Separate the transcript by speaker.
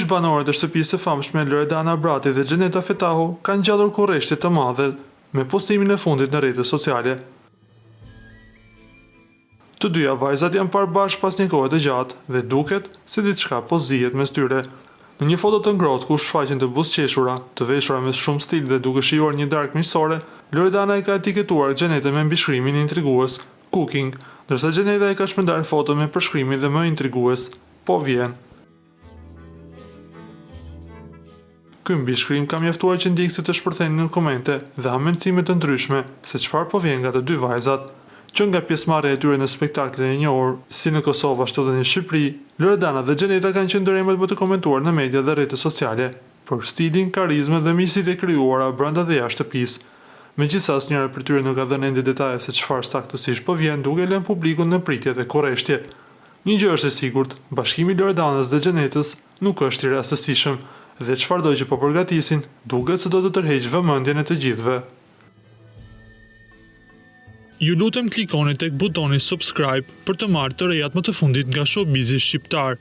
Speaker 1: banorët e shtëpisë së famshme Loredana Brati dhe Xheneta Fetahu kanë ngjallur kurreshti të madhe me postimin e fundit në rrjetet sociale. Të dyja vajzat janë parë bashkë pas një kohe të gjatë dhe duket se diçka po zihet mes tyre. Në një foto të ngrohtë ku shfaqen të buzëqeshura, të veshura me shumë stil dhe duke shijuar një darkë miqësore, Loredana e ka etiketuar Xhenetën me mbishkrimin intrigues "Cooking", ndërsa Xheneta e ka shpërndarë foto me përshkrimin dhe më intrigues "Po vjen". Ky mbishkrim ka mjaftuar që ndjekësit të shpërthenin në komente dhe ha mendësime të ndryshme se çfarë po vjen nga të dy vajzat. Që nga pjesëmarrja e tyre në spektakle e njohur si në Kosovë ashtu edhe në Shqipëri, Loredana dhe Xheneta kanë qenë ndër emrat më të komentuar në media dhe rrjetet sociale për stilin, karizmën dhe miqësitë e krijuara brenda dhe jashtë shtëpisë. Megjithatë, asnjëra për tyre nuk ka dhënë ende detaje se çfarë saktësisht po vjen, duke lënë publikun në pritje dhe kurreshtje. Një gjë është e sigurt, bashkimi i Loredanës dhe Xhenetës nuk është i rastësishëm dhe çfarëdo që po përgatisin, duket se do të tërheqë vëmendjen e të gjithëve. Ju lutem klikoni tek butoni subscribe për të marrë të rejat më të fundit nga showbizi shqiptar.